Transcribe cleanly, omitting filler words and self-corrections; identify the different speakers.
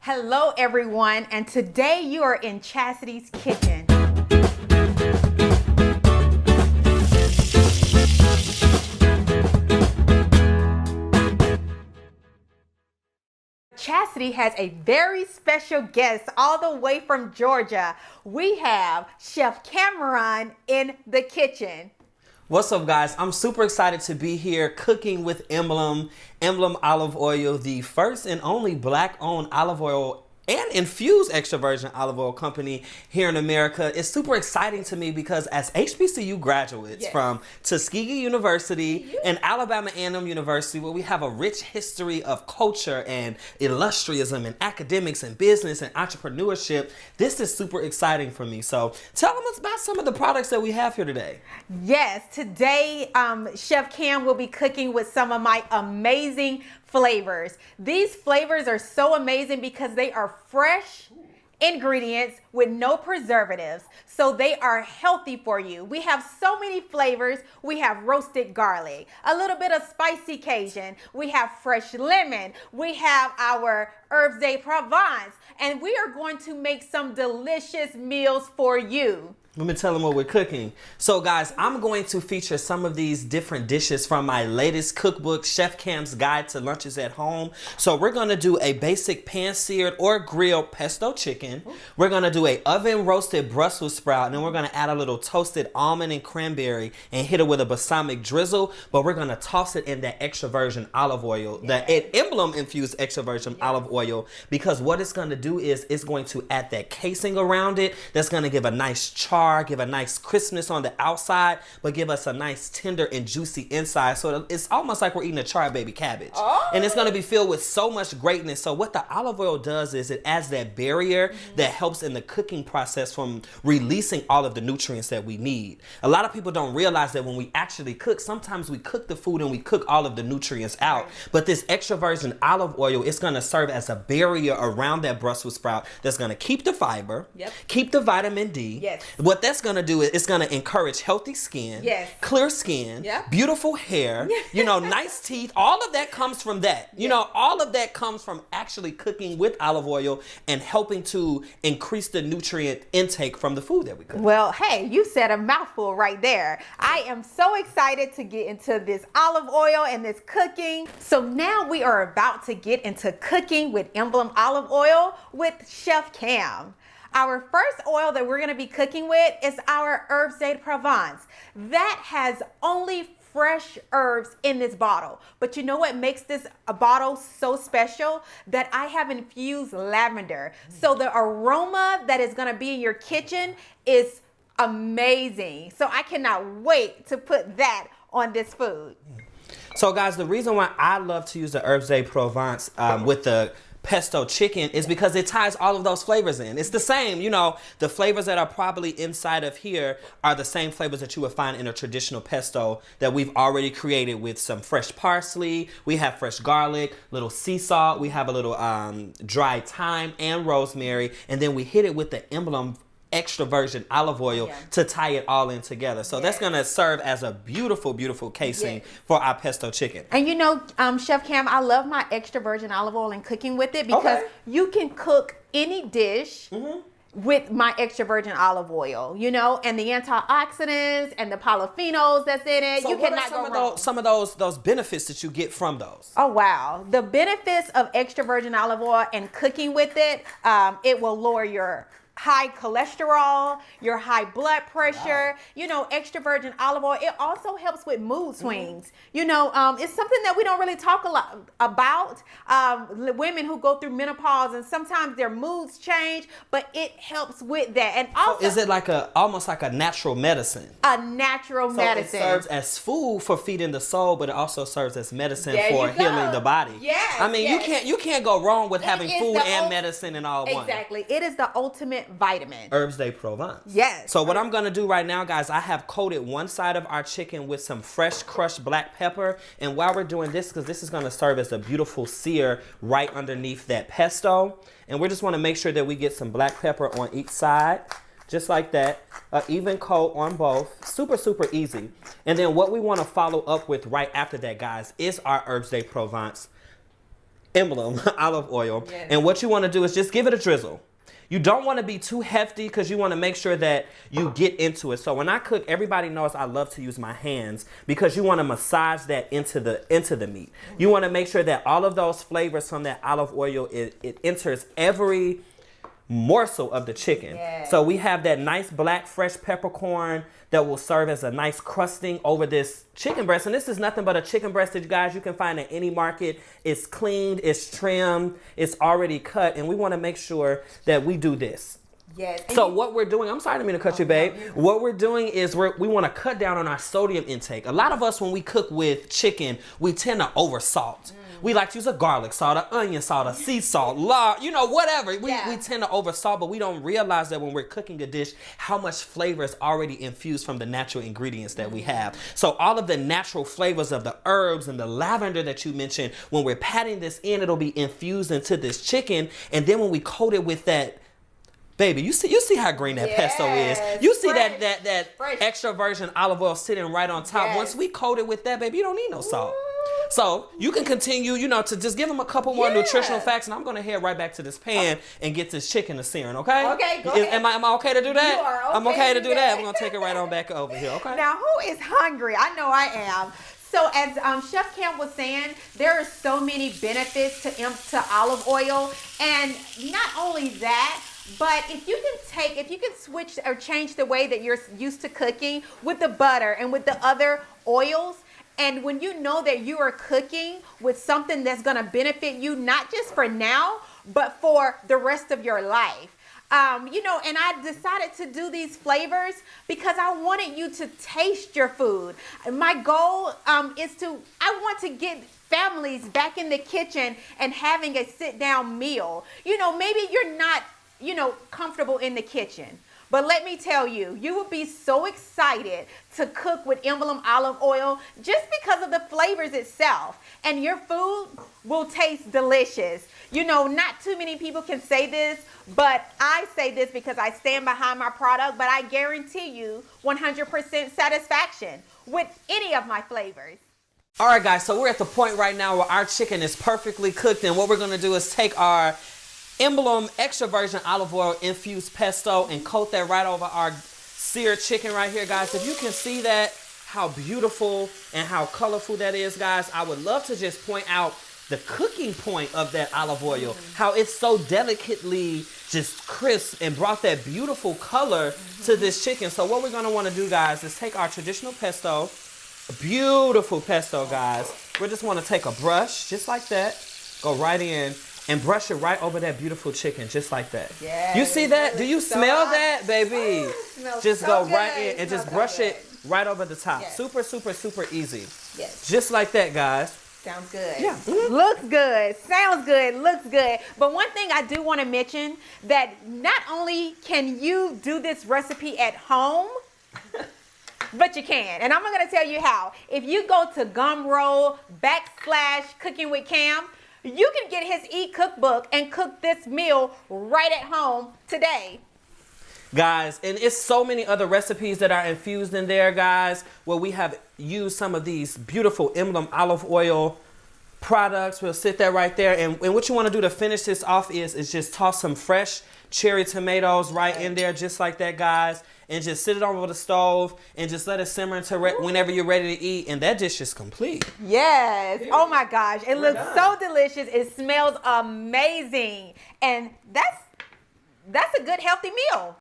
Speaker 1: Hello everyone, and today you are in Chastity's kitchen. Chastity has a very special guest all the way from Georgia. We have Chef Cameron in the kitchen.
Speaker 2: What's up, guys? I'm super excited to be here cooking with Emblem Olive Oil, the first and only black-owned olive oil and infused extra virgin olive oil company here in America. It's super exciting to me because as HBCU graduates from Tuskegee University and Alabama A&M University, where we have a rich history of culture and illustriism and academics and business and entrepreneurship, this is super exciting for me. So tell them about some of the products that we have here today.
Speaker 1: Yes, today Chef Cam will be cooking with some of my amazing flavors. These flavors are so amazing because they are fresh ingredients with no preservatives, so they are healthy for you. We have so many flavors. We have roasted garlic, a little bit of spicy Cajun, we have fresh lemon, we have our herbs de Provence, and we are going to make some delicious meals for you.
Speaker 2: Let me tell them what we're cooking. So guys, I'm going to feature some of these different dishes from my latest cookbook, Chef Cam's Guide to Lunches at Home. So we're gonna do a basic pan-seared or grilled pesto chicken. We're gonna do a oven roasted Brussels sprout, and then we're gonna add a little toasted almond and cranberry and hit it with a balsamic drizzle, but we're gonna toss it in that extra virgin olive oil, the Emblem infused extra virgin olive oil, because what it's gonna do is it's going to add that casing around it that's gonna give a nice char, give a nice crispness on the outside, but give us a nice tender and juicy inside. So it's almost like we're eating a charred baby cabbage. And it's going to be filled with so much greatness. So what the olive oil does is it adds that barrier that helps in the cooking process from releasing all of the nutrients that we need. A lot of people don't realize that when we actually cook, sometimes we cook the food and we cook all of the nutrients out. But this extra virgin olive oil is going to serve as a barrier around that Brussels sprout that's going to keep the fiber, keep the vitamin D. What that's going to do is it's going to encourage healthy skin, clear skin, beautiful hair, you know, nice teeth. All of that comes from that. You know, all of that comes from actually cooking with olive oil and helping to increase the nutrient intake from the food that we cook.
Speaker 1: Well, hey, you said a mouthful right there. I am so excited to get into this olive oil and this cooking. So now we are about to get into cooking with Emblem Olive Oil with Chef Cam. Our first oil that we're going to be cooking with is our herbs de Provence. That has only fresh herbs in this bottle. But you know what makes this bottle so special? That I have infused lavender. So the aroma that is going to be in your kitchen is amazing. So I cannot wait to put that on this food.
Speaker 2: So guys, the reason why I love to use the herbs de Provence with the pesto chicken is because it ties all of those flavors in. It's the same, you know, the flavors that are probably inside of here are the same flavors that you would find in a traditional pesto that we've already created with some fresh parsley. We have fresh garlic, little sea salt. We have a little dry thyme and rosemary. And then we hit it with the Emblem extra virgin olive oil to tie it all in together. So that's going to serve as a beautiful, beautiful casing for our pesto chicken.
Speaker 1: And you know, Chef Cam, I love my extra virgin olive oil and cooking with it because you can cook any dish with my extra virgin olive oil, you know, and the antioxidants and the polyphenols that's in it.
Speaker 2: So
Speaker 1: you cannot go wrong.
Speaker 2: Some of those benefits that you get from those?
Speaker 1: Oh, wow. The benefits of extra virgin olive oil and cooking with it, it will lower your high cholesterol, your high blood pressure, you know, extra virgin olive oil. It also helps with mood swings. You know, it's something that we don't really talk a lot about. Women who go through menopause and sometimes their moods change, but it helps with that. And also,
Speaker 2: so is it like almost like a natural medicine?
Speaker 1: A natural medicine.
Speaker 2: It serves as food for feeding the soul, but it also serves as medicine for healing the body.
Speaker 1: Yes.
Speaker 2: I mean, you can't go wrong with having food and medicine and all one.
Speaker 1: Exactly. It is the ultimate vitamin.
Speaker 2: Herbs de Provence.
Speaker 1: Yes.
Speaker 2: So what I'm going to do right now, guys, I have coated one side of our chicken with some fresh crushed black pepper. And while we're doing this, because this is going to serve as a beautiful sear right underneath that pesto. And we just want to make sure that we get some black pepper on each side. Just like that. An even coat on both. Super, super easy. And then what we want to follow up with right after that, guys, is our herbs de Provence. Emblem olive oil.
Speaker 1: Yes.
Speaker 2: And what you want to do is just give it a drizzle. You don't want to be too hefty because you want to make sure that you get into it. So when I cook, everybody knows I love to use my hands because you want to massage that into the meat. You want to make sure that all of those flavors from that olive oil, it enters every morsel of the chicken.
Speaker 1: Yes.
Speaker 2: So we have that nice black fresh peppercorn that will serve as a nice crusting over this chicken breast. And this is nothing but a chicken breast that you guys you can find at any market. It's cleaned, it's trimmed, it's already cut, and we want to make sure that we do this.
Speaker 1: Yes.
Speaker 2: So what we're doing, I'm sorry, I didn't mean to cut you, babe. What we're doing is we want to cut down on our sodium intake. A lot of us, when we cook with chicken, we tend to over salt. We like to use a garlic salt, an onion salt, a sea salt, whatever. We tend to over salt, but we don't realize that when we're cooking a dish, how much flavor is already infused from the natural ingredients that we have. So all of the natural flavors of the herbs and the lavender that you mentioned, when we're patting this in, it'll be infused into this chicken. And then when we coat it with that, baby, you see how green that pesto is. You see
Speaker 1: fresh,
Speaker 2: that extra virgin olive oil sitting right on top.
Speaker 1: Yes.
Speaker 2: Once we coat it with that, baby, you don't need no salt. So you can continue, to just give them a couple more nutritional facts, and I'm going to head right back to this pan and get this chicken to searing, okay?
Speaker 1: Okay, go ahead.
Speaker 2: Am I okay to do that?
Speaker 1: You are okay
Speaker 2: I'm okay to
Speaker 1: to
Speaker 2: do
Speaker 1: do
Speaker 2: that.
Speaker 1: that.
Speaker 2: We're going to take it right on back over here, okay?
Speaker 1: Now, who is hungry? I know I am. So as Chef Cam was saying, there are so many benefits to olive oil. And not only that, but if you can switch or change the way that you're used to cooking with the butter and with the other oils, and when you know that you are cooking with something that's going to benefit you, not just for now, but for the rest of your life. And I decided to do these flavors because I wanted you to taste your food. My goal I want to get families back in the kitchen and having a sit-down meal. Maybe you're not, comfortable in the kitchen. But let me tell you, you will be so excited to cook with Emblem olive oil just because of the flavors itself. And your food will taste delicious. Not too many people can say this, but I say this because I stand behind my product, but I guarantee you 100% satisfaction with any of my flavors.
Speaker 2: All right, guys, so we're at the point right now where our chicken is perfectly cooked, and what we're going to do is take our Emblem extra virgin olive oil infused pesto and coat that right over our seared chicken right here, guys. If you can see that, how beautiful and how colorful that is, guys, I would love to just point out the cooking point of that olive oil, how it's so delicately just crisp and brought that beautiful color to this chicken. So what we're going to want to do, guys, is take our traditional pesto, beautiful pesto, guys. We just want to take a brush just like that, go right in, and brush it right over that beautiful chicken, just like that.
Speaker 1: Yes,
Speaker 2: you see that? Do you smell that, baby?
Speaker 1: Oh,
Speaker 2: just
Speaker 1: so
Speaker 2: go
Speaker 1: good.
Speaker 2: right in and just brush
Speaker 1: good.
Speaker 2: it right over the top.
Speaker 1: Yes.
Speaker 2: Super, super, super easy.
Speaker 1: Yes.
Speaker 2: Just like that, guys.
Speaker 1: Sounds good.
Speaker 2: Yeah.
Speaker 1: Looks good. Sounds good. Looks good. But one thing I do want to mention, that not only can you do this recipe at home, but you can. And I'm going to tell you how. If you go to Gumroad/Cooking with Cam, you can get his e-cookbook and cook this meal right at home today.
Speaker 2: Guys, and it's so many other recipes that are infused in there, guys, where we have used some of these beautiful Emblem olive oil products. We'll sit there right there. And what you want to do to finish this off is just toss some fresh cherry tomatoes right in there, just like that, guys. And just sit it over the stove and just let it simmer until whenever you're ready to eat. And that dish is complete.
Speaker 1: Yes. Oh my gosh. It looks so delicious. It smells amazing. And that's a good healthy meal.